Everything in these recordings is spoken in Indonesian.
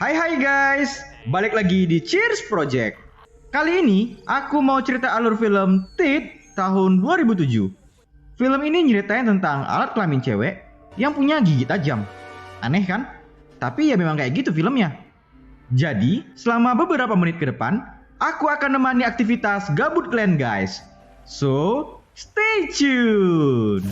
Hai guys, balik lagi di Cheers Project. Kali ini aku mau cerita alur film Teeth tahun 2007. Film ini nyeritain tentang alat kelamin cewek yang punya gigi tajam. Aneh kan? Tapi ya memang kayak gitu filmnya. Jadi, selama beberapa menit ke depan, aku akan menemani aktivitas gabut kalian guys. So, stay tuned.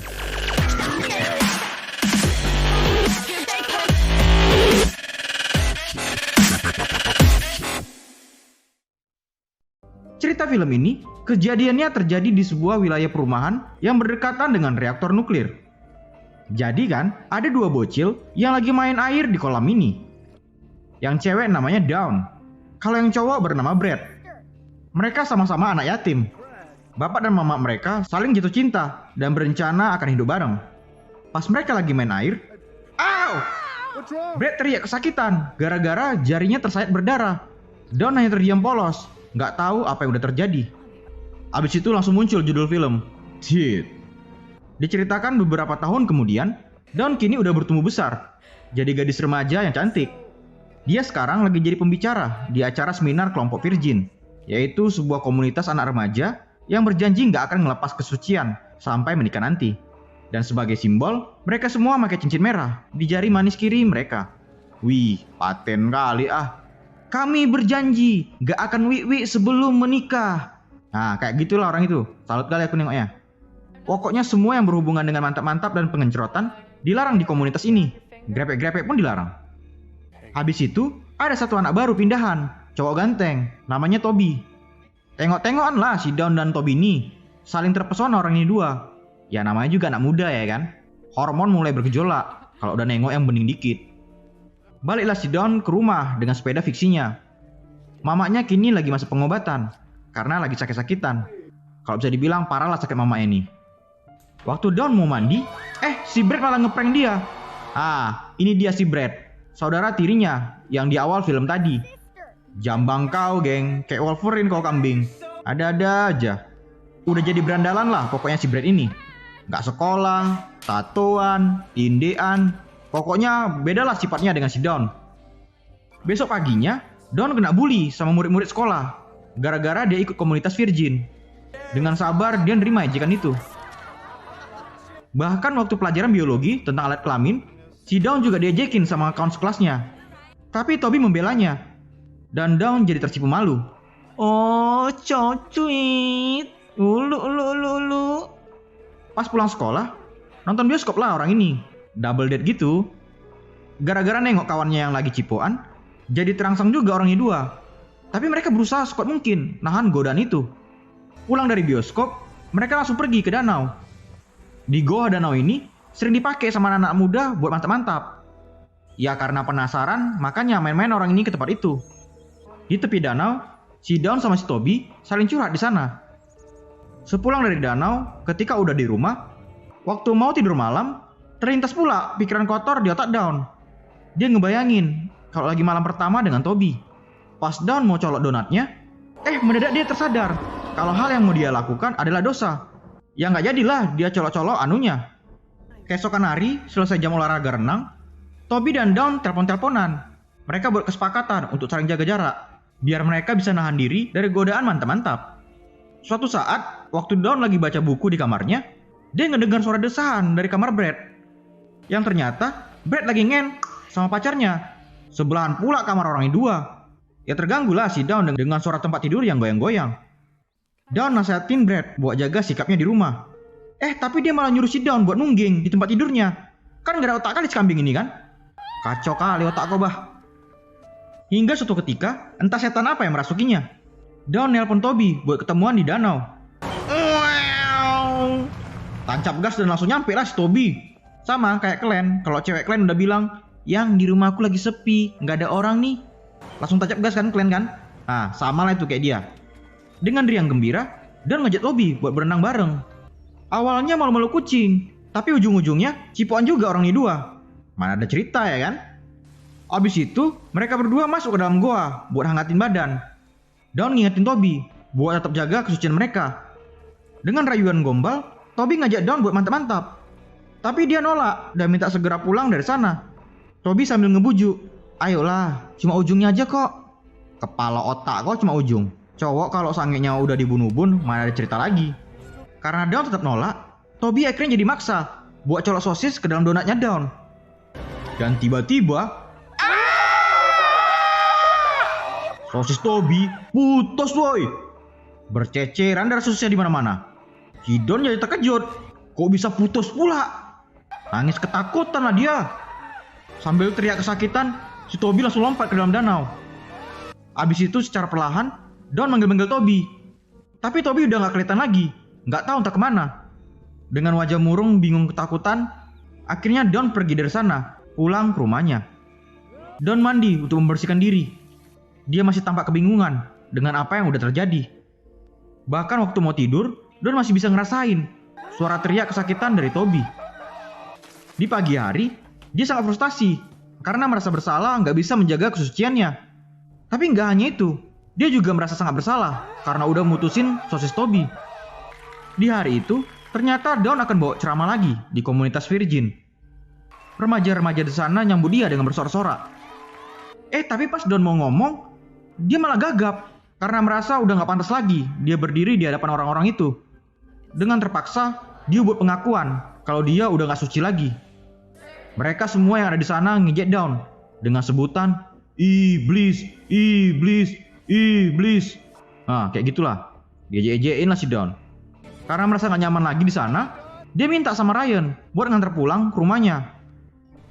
Cerita film ini, kejadiannya terjadi di sebuah wilayah perumahan yang berdekatan dengan reaktor nuklir. Jadi kan, ada dua bocil yang lagi main air di kolam ini. Yang cewek namanya Dawn, kalau yang cowok bernama Brad. Mereka sama-sama anak yatim. Bapak dan mama mereka saling jatuh cinta dan berencana akan hidup bareng. Pas mereka lagi main air, "Au!" Brad teriak kesakitan gara-gara jarinya tersayat berdarah. Dawn hanya terdiam polos, nggak tahu apa yang udah terjadi. Abis itu langsung muncul judul film, Teeth. Diceritakan beberapa tahun kemudian, Dawn kini udah bertumbuh besar, jadi gadis remaja yang cantik. Dia sekarang lagi jadi pembicara di acara seminar kelompok Virgin, yaitu sebuah komunitas anak remaja yang berjanji nggak akan ngelepas kesucian sampai menikah nanti. Dan sebagai simbol, mereka semua pakai cincin merah di jari manis kiri mereka. Wih, paten kali ah. Kami berjanji gak akan wik-wik sebelum menikah. Nah, kayak gitulah orang itu. Salut kali aku nengoknya. Pokoknya semua yang berhubungan dengan mantap-mantap dan pengencrotan dilarang di komunitas ini. Grepek-grepek pun dilarang. Habis itu, ada satu anak baru pindahan. Cowok ganteng, namanya Toby. Tengok-tengokan lah si Dawn dan Toby ini. Saling terpesona orang ini dua. Ya namanya juga anak muda ya kan. Hormon mulai bergejolak kalau udah nengok yang bening dikit. Baliklah si Dawn ke rumah dengan sepeda fiksinya. Mamanya kini lagi masa pengobatan karena lagi sakit-sakitan. Kalau bisa dibilang parah lah sakit mamanya ini. Waktu Dawn mau mandi, si Brad malah ngeprank dia. Ini dia si Brad, saudara tirinya yang di awal film tadi. Jambang kau geng, kayak Wolverine kau kambing. Ada-ada aja. Udah jadi berandalan lah pokoknya si Brad ini. Gak sekolah, tatoan, tindean. Pokoknya bedalah sifatnya dengan si Dawn. Besok paginya, Dawn kena bully sama murid-murid sekolah gara-gara dia ikut komunitas Virgin. Dengan sabar dia nerima ejekan itu. Bahkan waktu pelajaran biologi tentang alat kelamin, si Dawn juga diejekin sama kawan sekelasnya. Tapi Toby membelanya. Dan Dawn jadi tersipu malu. Oh, cocuit. Ulu. Pas pulang sekolah, nonton bioskop lah orang ini. Double date gitu. Gara-gara nengok kawannya yang lagi cipoan, jadi terangsang juga orangnya dua. Tapi mereka berusaha sekuat mungkin nahan godaan itu. Pulang dari bioskop, mereka langsung pergi ke danau. Di goa danau ini sering dipakai sama anak-anak muda buat mantap-mantap. Ya karena penasaran, makanya main-main orang ini ke tempat itu. Di tepi danau, si Dawn sama si Toby saling curhat di sana. Sepulang dari danau, ketika udah di rumah, waktu mau tidur malam, terlintas pula pikiran kotor di otak Dawn. Dia ngebayangin kalau lagi malam pertama dengan Toby. Pas Dawn mau colok donatnya, mendadak dia tersadar kalau hal yang mau dia lakukan adalah dosa. Ya nggak jadilah dia colok-colok anunya. Keesokan hari, selesai jam olahraga renang, Toby dan Dawn telepon-teleponan. Mereka buat kesepakatan untuk saling jaga jarak, biar mereka bisa nahan diri dari godaan mantap-mantap. Suatu saat, waktu Dawn lagi baca buku di kamarnya, dia ngedengar suara desahan dari kamar Brad. Yang ternyata Brad lagi ngen sama pacarnya. Sebelahan pula kamar orang dua. Ya terganggu lah si Dawn dengan suara tempat tidur yang goyang-goyang. Dawn nasihatin Brad buat jaga sikapnya di rumah. Tapi dia malah nyuruh si Dawn buat nungging di tempat tidurnya. Kan gak ada otak kali si kambing ini kan. Kacau kali otak kau bah. Hingga suatu ketika entah setan apa yang merasukinya. Dawn nelpon Toby buat ketemuan di danau. Tancap gas dan langsung nyampe lah si Toby. Sama kayak Glenn, kalau cewek Glenn udah bilang, yang di rumah aku lagi sepi, nggak ada orang nih. Langsung tancap gas kan Glenn kan? Sama lah itu kayak dia. Dengan riang gembira, dan ngajak Toby buat berenang bareng. Awalnya malu-malu kucing, tapi ujung-ujungnya cipoan juga orang ini dua. Mana ada cerita ya kan? Abis itu, mereka berdua masuk ke dalam goa buat hangatin badan. Dawn ngingetin Toby buat tetap jaga kesucian mereka. Dengan rayuan gombal, Toby ngajak Dawn buat mantap-mantap. Tapi dia nolak dan minta segera pulang dari sana. Toby sambil ngebujuk. Ayolah, cuma ujungnya aja kok. Kepala otak kok cuma ujung. Cowok kalau sangenya udah dibunuh bun, mana ada cerita lagi. Karena Dawn tetap nolak, Toby akhirnya jadi maksa buat colok sosis ke dalam donatnya Dawn. Dan tiba-tiba sosis Toby putus woi. Berceceran darah sosisnya di mana-mana. Si Dawn jadi terkejut. Kok bisa putus pula? Nangis ketakutan lah dia. Sambil teriak kesakitan, si Toby langsung lompat ke dalam danau. Abis itu secara perlahan, Dawn manggil-manggil Toby. Tapi Toby udah gak kelihatan lagi. Gak tahu entah kemana. Dengan wajah murung bingung ketakutan, akhirnya Dawn pergi dari sana, pulang ke rumahnya. Dawn mandi untuk membersihkan diri. Dia masih tampak kebingungan dengan apa yang udah terjadi. Bahkan waktu mau tidur, Dawn masih bisa ngerasain suara teriak kesakitan dari Toby. Di pagi hari, dia sangat frustasi karena merasa bersalah nggak bisa menjaga kesuciannya. Tapi nggak hanya itu, dia juga merasa sangat bersalah karena udah mutusin sosis Toby. Di hari itu, ternyata Dawn akan bawa ceramah lagi di komunitas Virgin. Remaja-remaja di sana nyambut dia dengan bersorak-sorak. Tapi pas Dawn mau ngomong, dia malah gagap karena merasa udah nggak pantas lagi dia berdiri di hadapan orang-orang itu. Dengan terpaksa, dia buat pengakuan kalau dia udah nggak suci lagi. Mereka semua yang ada di sana ngejek Dawn dengan sebutan iblis, iblis, iblis. Nah, kayak gitulah. Diejek-ejekin lah si Dawn. Karena merasa gak nyaman lagi di sana, dia minta sama Ryan buat nganter pulang ke rumahnya.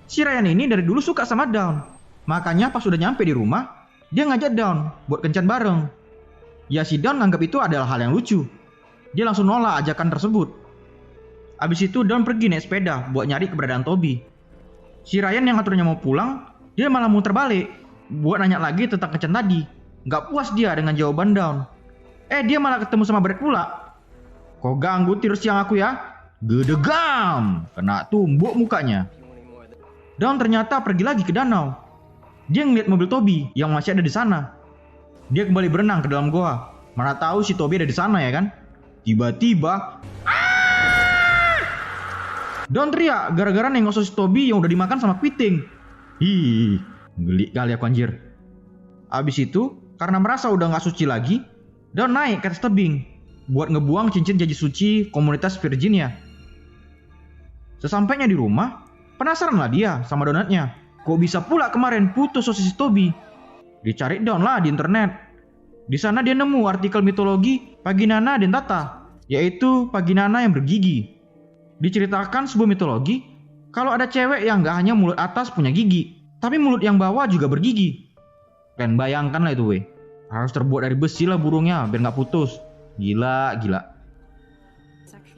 Si Ryan ini dari dulu suka sama Dawn. Makanya pas udah nyampe di rumah, dia ngajak Dawn buat kencan bareng. Ya si Dawn nganggap itu adalah hal yang lucu. Dia langsung nolak ajakan tersebut. Abis itu Dawn pergi naik sepeda buat nyari keberadaan Toby. Si Ryan yang ngaturnya mau pulang, dia malah muter balik buat nanya lagi tentang kencan tadi. Gak puas dia dengan jawaban Dawn. Dia malah ketemu sama Brad pula. Kok ganggu tidur siang aku ya? Gedegam! Kena tumbuk mukanya. Dawn ternyata pergi lagi ke danau. Dia ngeliat mobil Toby yang masih ada di sana. Dia kembali berenang ke dalam goa. Mana tahu si Toby ada di sana ya kan? Tiba-tiba Dawn teriak gara-gara nengok sosis Toby yang udah dimakan sama Quiting. Geli kali aku anjir. Abis itu, karena merasa udah gak suci lagi, Dawn naik ke atas tebing buat ngebuang cincin janji suci komunitas Virginia. Sesampainya di rumah, penasaran lah dia sama donatnya. Kok bisa pula kemarin putus sosis Toby? Dicari Dawn lah di internet. Di sana dia nemu artikel mitologi Paginana dentata, yaitu Paginana yang bergigi. Diceritakan sebuah mitologi kalau ada cewek yang gak hanya mulut atas punya gigi, tapi mulut yang bawah juga bergigi. Kalian bayangkan lah itu weh. Harus terbuat dari besi lah burungnya biar gak putus. Gila.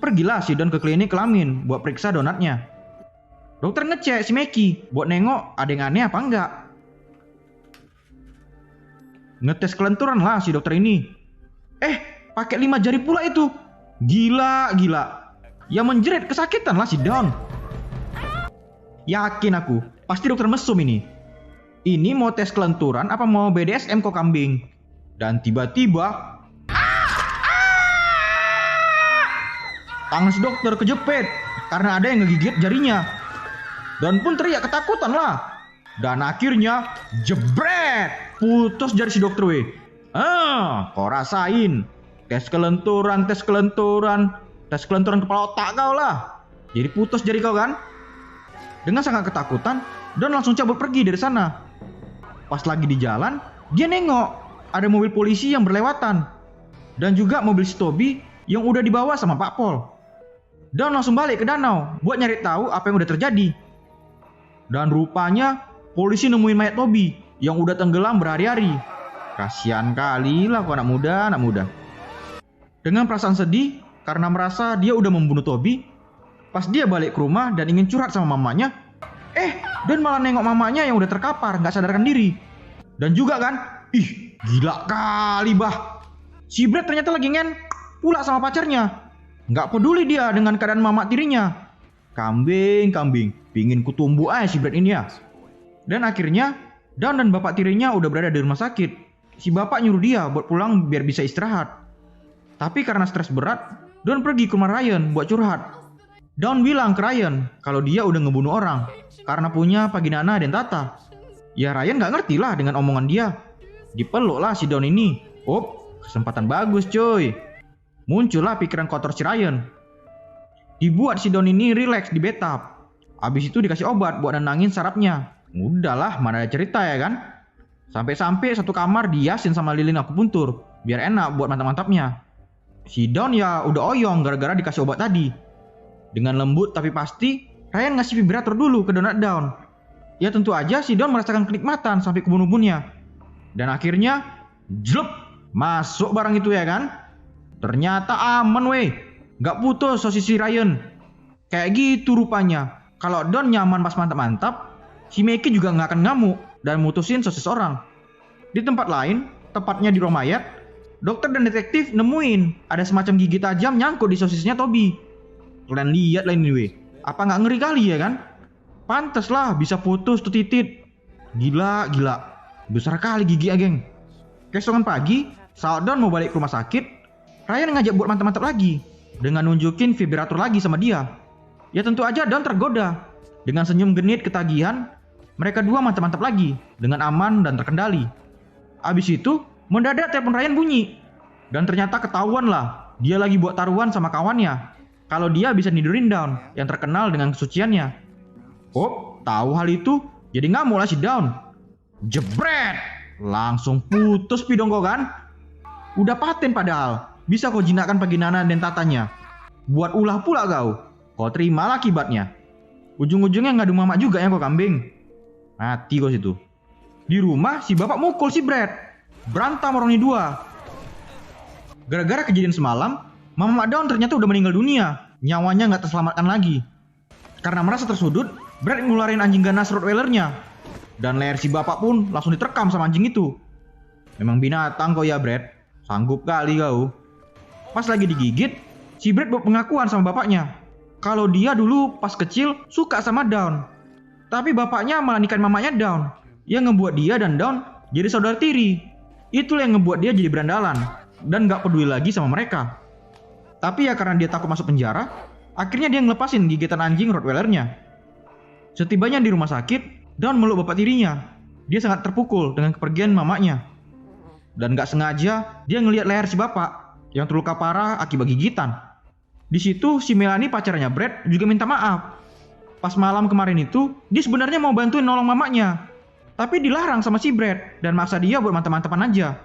Pergilah si Dawn ke klinik kelamin buat periksa donatnya. Dokter ngecek si Meki buat nengok ada yang aneh apa enggak. Ngetes kelenturan lah si dokter ini. Pakai 5 jari pula itu. Gila. Yang menjerit kesakitan lah si Dawn. Yakin aku, pasti dokter mesum ini. Ini mau tes kelenturan apa mau BDSM kok kambing? Dan tiba-tiba tangan si dokter kejepit karena ada yang ngegigit jarinya. Dan pun teriak ketakutan lah. Dan akhirnya jebret, putus jari si dokter weh. Kau rasain. Tes kelenturan kepala otak kau lah. Jadi putus jari kau kan? Dengan sangat ketakutan, Dawn langsung cabut pergi dari sana. Pas lagi di jalan, dia nengok ada mobil polisi yang berlewatan. Dan juga mobil si Toby yang udah dibawa sama Pak Paul. Dawn langsung balik ke danau buat nyari tahu apa yang udah terjadi. Dan rupanya polisi nemuin mayat Toby yang udah tenggelam berhari-hari. Kasian kali lah kok anak muda. Dengan perasaan sedih karena merasa dia udah membunuh Toby, pas dia balik ke rumah dan ingin curhat sama mamanya, Dawn malah nengok mamanya yang udah terkapar gak sadarkan diri. Dan juga kan, gila kali bah. Si Brad ternyata lagi ngen pula sama pacarnya. Gak peduli dia dengan keadaan mama tirinya. Kambing, pingin kutumbuh aja si Brad ini ya. Dan akhirnya Dawn dan bapak tirinya udah berada di rumah sakit. Si bapak nyuruh dia buat pulang biar bisa istirahat. Tapi karena stres berat, Dawn pergi ke rumah Ryan buat curhat. Dawn bilang ke Ryan kalau dia udah ngebunuh orang karena punya Paginana dentata. Ya Ryan nggak ngerti lah dengan omongan dia. Dipeluk lah si Dawn ini. Kesempatan bagus coy. Muncullah pikiran kotor si Ryan. Dibuat si Dawn ini relax di bathtub. Abis itu dikasih obat buat nenangin sarafnya. Udahlah, mana ada cerita ya kan. Sampai-sampai satu kamar dihiasin sama lilin akupuntur, biar enak buat mantap-mantapnya. Si Dawn ya udah oyong gara-gara dikasih obat tadi. Dengan lembut tapi pasti, Ryan ngasih vibrator dulu ke Donut Dawn. Ya tentu aja si Dawn merasakan kenikmatan sampai ke ubun-ubunnya. Dan akhirnya, jlup, masuk barang itu ya kan. Ternyata aman weh, gak putus sosis si Ryan. Kayak gitu rupanya. Kalau Dawn nyaman pas mantap-mantap, si Mickey juga gak akan ngamuk dan mutusin sosis orang. Di tempat lain, tepatnya di rumah mayat, dokter dan detektif nemuin ada semacam gigi tajam nyangkut di sosisnya Toby. Kalian lihat lah ini weh, apa gak ngeri kali ya kan? Pantes lah bisa putus tuh titit. Gila, besar kali gigi ya geng. Keesokan pagi, saat Dawn mau balik ke rumah sakit, Ryan ngajak buat mantap-mantap lagi dengan nunjukin vibrator lagi sama dia. Ya tentu aja Dawn tergoda. Dengan senyum genit ketagihan, mereka dua mantap-mantap lagi dengan aman dan terkendali. Abis itu, mendadak telepon Ryan bunyi. Dan ternyata ketahuan lah, dia lagi buat taruhan sama kawannya. Kalau dia bisa nidurin Dawn yang terkenal dengan kesuciannya. Tahu hal itu, jadi ngamuk lah si Dawn. Jebret! Langsung putus pidongko kan? Udah paten padahal, bisa kau jinakkan paginana dan tatanya. Buat ulah pula kau terimalah akibatnya. Ujung-ujungnya ngadu mamak juga ya kau kambing. Mati kau situ. Di rumah si bapak mukul si Brad. Berantem orang ini dua. Gara-gara kejadian semalam, Mama Dawn ternyata udah meninggal dunia. Nyawanya gak terselamatkan lagi. Karena merasa tersudut, Brad ngeluarin anjing ganas Rottweilernya. Dan leher si bapak pun langsung diterkam sama anjing itu. Memang binatang kau ya Brad. Sanggup kali kau. Pas lagi digigit, si Brad buat pengakuan sama bapaknya. Kalau dia dulu pas kecil suka sama Dawn. Tapi bapaknya malah nikahin mamanya Dawn. Yang ngebuat dia dan Dawn jadi saudara tiri. Itulah yang ngebuat dia jadi berandalan. Dan gak peduli lagi sama mereka. Tapi ya karena dia takut masuk penjara, akhirnya dia ngelepasin gigitan anjing Rottweilernya. Setibanya di rumah sakit, Dawn meluk bapak tirinya. Dia sangat terpukul dengan kepergian mamanya. Dan gak sengaja dia ngelihat leher si bapak yang terluka parah akibat gigitan. Di situ si Melanie pacarnya Brad juga minta maaf. Pas malam kemarin itu, dia sebenarnya mau bantuin nolong mamanya. Tapi dilarang sama si Brad dan maksa dia buat mantap-mantapan aja.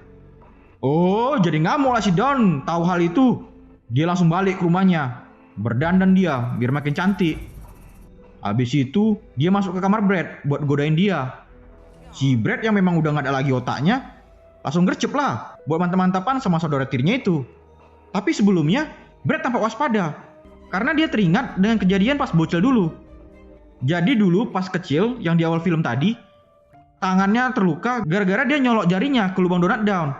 Jadi ngamuk lah si Dawn tahu hal itu. Dia langsung balik ke rumahnya. Berdandan dia biar makin cantik. Habis itu, dia masuk ke kamar Brad buat godain dia. Si Brad yang memang udah gak ada lagi otaknya, langsung gercep lah buat mantap-mantapan sama saudara tirinya itu. Tapi sebelumnya, Brad tampak waspada karena dia teringat dengan kejadian pas bocil dulu. Jadi dulu pas kecil yang di awal film tadi, tangannya terluka gara-gara dia nyolok jarinya ke lubang donat Dawn.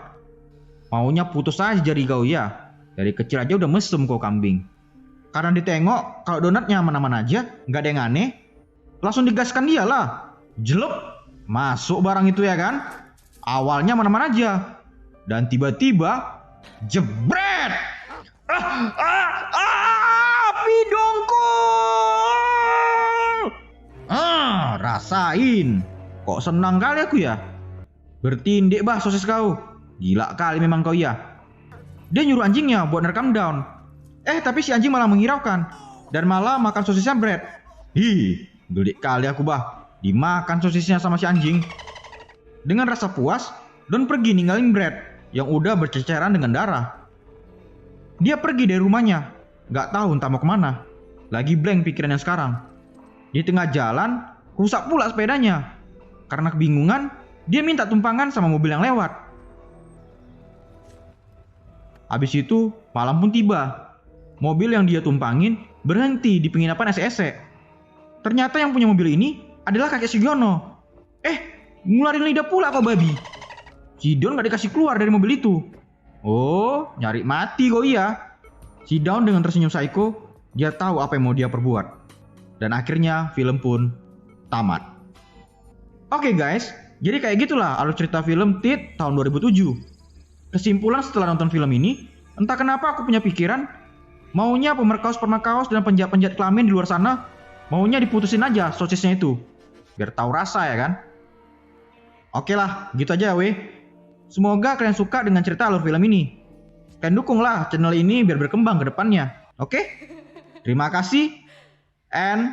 Maunya putus aja jari kau ya. Dari kecil aja udah mesum kau kambing. Karena ditengok kalau donatnya aman-aman aja, nggak ada yang aneh, langsung digaskan dia lah. Jelup, masuk barang itu ya kan. Awalnya aman-aman aja. Dan tiba-tiba, jebret! Pidongko! Rasain. Kok senang kali aku ya? Bertindik bah sosis kau. Gila kali memang kau ya. Dia nyuruh anjingnya buat nerekam Dawn. Tapi si anjing malah menghiraukan dan malah makan sosisnya Brad. Gelik kali aku bah. Dimakan sosisnya sama si anjing. Dengan rasa puas, Dawn pergi ninggalin Brad yang udah berceceran dengan darah. Dia pergi dari rumahnya, gak tahu entah mau kemana. Lagi blank pikirannya sekarang. Di tengah jalan, rusak pula sepedanya. Karena kebingungan, dia minta tumpangan sama mobil yang lewat. Habis itu, malam pun tiba. Mobil yang dia tumpangin berhenti di penginapan SSC. Ternyata yang punya mobil ini adalah kakek Sugiono. Ngularin lidah pula kau babi. Si Dawn gak dikasih keluar dari mobil itu. Nyari mati kau iya. Si Dawn dengan tersenyum psycho, dia tahu apa yang mau dia perbuat. Dan akhirnya film pun tamat. Oke guys, jadi kayak gitulah alur cerita film Tit tahun 2007. Kesimpulan setelah nonton film ini, entah kenapa aku punya pikiran, maunya pemerkaus-pemerkaus dan penjahat-penjahat kelamin di luar sana, maunya diputusin aja sosisnya itu. Biar tahu rasa ya kan. Oke lah, gitu aja weh. Semoga kalian suka dengan cerita alur film ini. Kalian dukunglah channel ini biar berkembang ke depannya. Oke? Terima kasih and